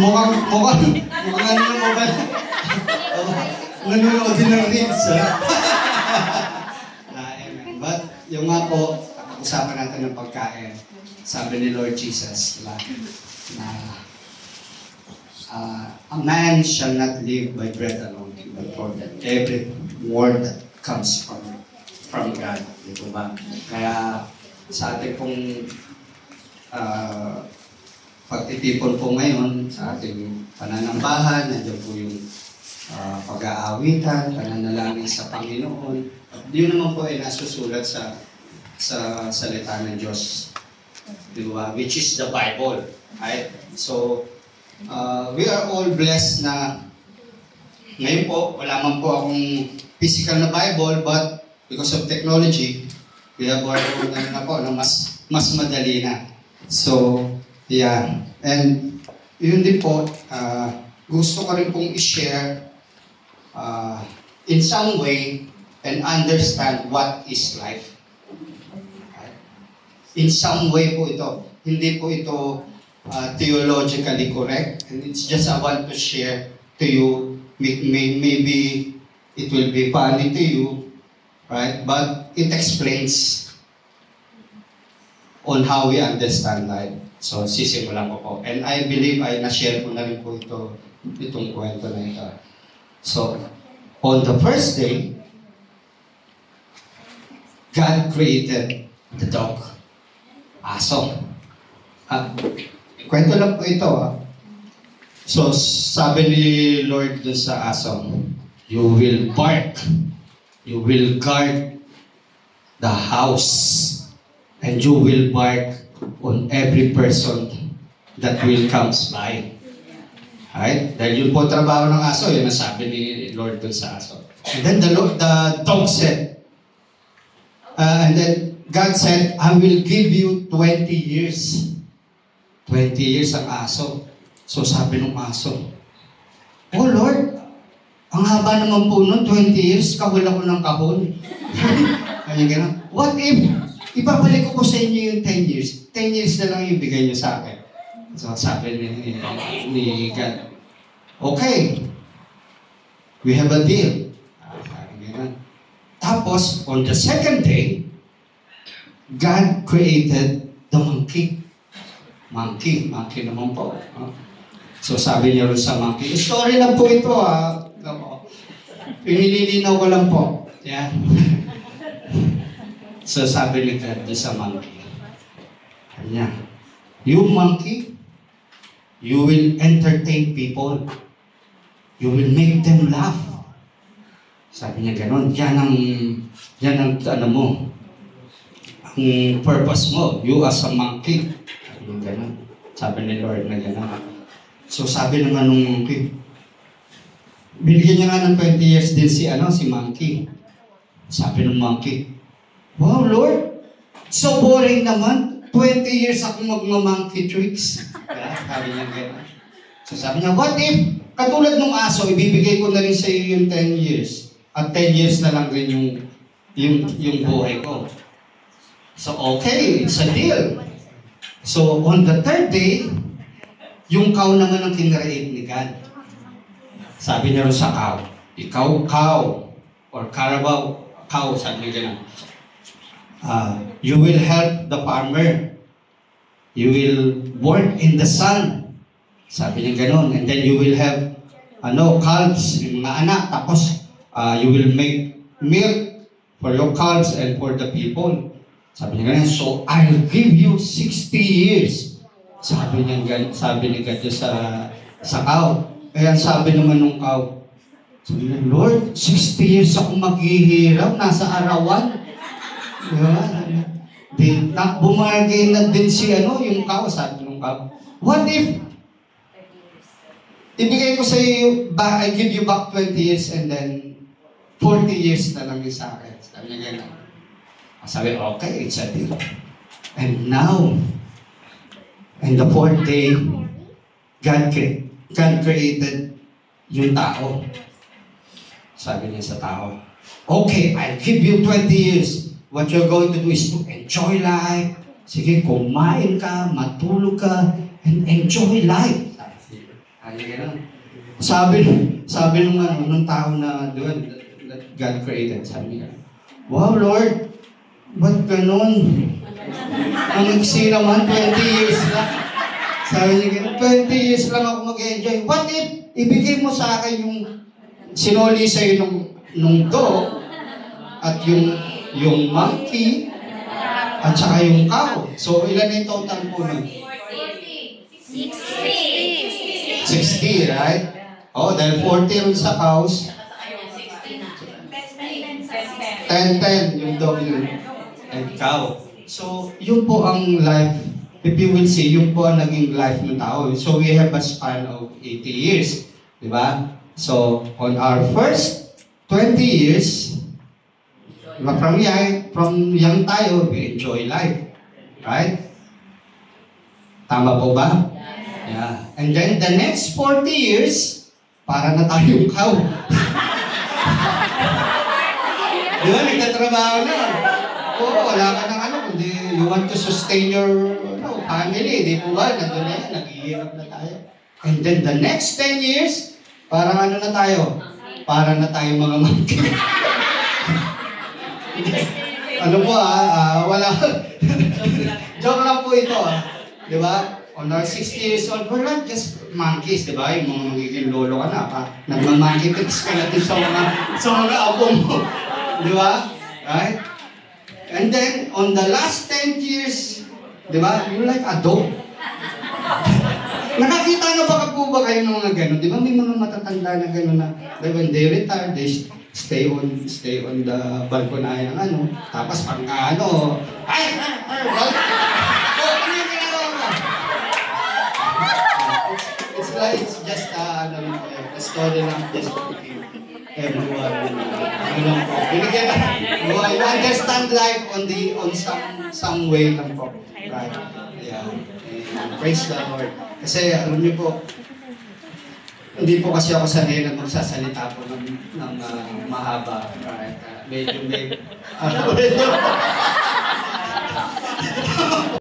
Mukhang ano mo ba? Nanonood din ng reels, ha? But, yung nga po, usapan natin ng pagkain. Sabi ni Lord Jesus, na a man shall not live by bread alone, but for every word that comes from God. Dito ba? Kaya, sa ating pong pagtitipon po ngayon, sa ating pananambahan, nandiyan po yung pag-aawitan, pananalangin sa Panginoon. Yun naman po ay nasusulat sa salita ng Diyos, diba? Which is the Bible, right? So, we are all blessed na ngayon po, wala man po akong physical na Bible, but because of technology, we have our own na po, na mas madali na. So, yeah. And yun din po, gusto ko rin pong i-share in some way and understand what is life. In some way po ito. Hindi po ito theologically correct. And it's just I want to share to you. Maybe it will be funny to you, right? But it explains on how we understand life. So, sisimulan ko po. And I believe ay na-share ko na rin po itong kwento na ito. So, on the first day, God created the dog. Aso. Kwento lang po ito. So, sabi ni Lord dun sa aso, you will bark, you will guard the house, and you will bark on every person that will comes by. Right? Dahil yun po trabaho ng aso, yun ang sabi ni Lord dun sa aso. And then the dog said, and then God said, I will give you 20 years. 20 years ang aso. So sabi ng aso, oh Lord, ang haba naman po nun, 20 years, kahul ako ng kahul. Kaya gano'n. What if, ibabalik ko po sa inyo yung 10 years. 10 years na lang yung bigay niyo sa akin. So sabi ni God, okay, we have a deal. Tapos, on the second day, God created the monkey. Monkey naman po. So sabi niya rin sa monkey, story lang po ito Pinililinaw ko lang po. Yeah. So sabi ni God sa monkey, kanya, you monkey, you will entertain people. You will make them laugh. Sabi niya gano'n, yan ang ano mo, ang purpose mo, you as a monkey. Sabi niya gano'n. Sabi ni Lord na gano'n. So sabi naman nung monkey, binigyan niya nga ng 20 years din si monkey. Sabi ng monkey, wow Lord, so boring naman. 20 years ako magma-monkey tricks. Sabi niya gano'n. So sabi niya, what if, katulad ng aso, ibibigay ko na rin sa iyo yung 10 years. At 10 years na lang rin yung buhay ko. So okay, it's a deal. So on the third day, yung cow naman ang kinreate ni God. Sabi niya rin sa cow, ikaw cow, or Carabao cow, sabi niya gano'n. You will help the farmer. You will work in the sun. Sabi niya gano'n. And then you will have calves, yung mga anak. Tapos you will make milk for your calves and for the people. Sabi niya gano'n. So I'll give you 60 years. Sabi ni God sa cow. Kaya sabi naman ng cow, sabi niya, Lord, 60 years ako maghihirap, nasa arawan. Bumagay na din yung cow, sabi ng cow. What if, ibigay ko sa iyo, I give you back 20 years and then 40 years na lang yung sa akin. Sabi niya gano'n. Sabi, okay, it's a deal. And now, in the fourth day, God created yung tao. Sabi niya sa tao, okay, I'll give you 20 years. What you're going to do is to enjoy life. Sige, kumain ka, matulog ka, and enjoy life. Ay, ganun. Sabi nung tao na doon, that God created, sabi niya, wow, Lord, ba't ganun? Ang iksi naman, 20 years lang. Sabi niya ganun, 20 years lang ako mag-enjoy. What if ibigay mo sa akin yung sinoli sa'yo nung dog at yung monkey at saka yung cow. So, ilan yung total po nun? 60, right? Oh, dahil 40 rin sa cows. 10 yung dog yun. And cow. So, yun po ang life. If you will see, yun po ang naging life ng tao. So, we have a span of 80 years. Diba? So, on our first 20 years, from young tayo, we enjoy life. Right? Tama po ba? Yeah. And then, the next 40 years, para na tayong cow. Diba? Nagtatrabaho na. Oo, wala ka ng kundi you want to sustain your family. Di po ba? Nandun na yan, naghihirap na tayo. And then, the next 10 years, parang ano na tayo? Para na tayo mga monkey. Ano po wala. Joke lang po ito Di ba? On our 60 years old, we're not just monkeys, di ba? Yung mga magiging lolo ka na, nagmamonkey tricks ka natin sa mga apo mo. Di ba? Right? And then, on the last 10 years, di ba? You're like a dog. Nakakita na po ba kayo ng mga gano'n? Di ba may mga matatanda na gano'n na when they retire, they stay on the balconaya ng tapos pagka it's just a story lang just to keep everyone binigyan you understand life on some way lang po, right? Yeah. And praise the Lord. Kasi alam niyo po, hindi po kasi ako sanay na magsasalita po ng mahaba, right? Medyo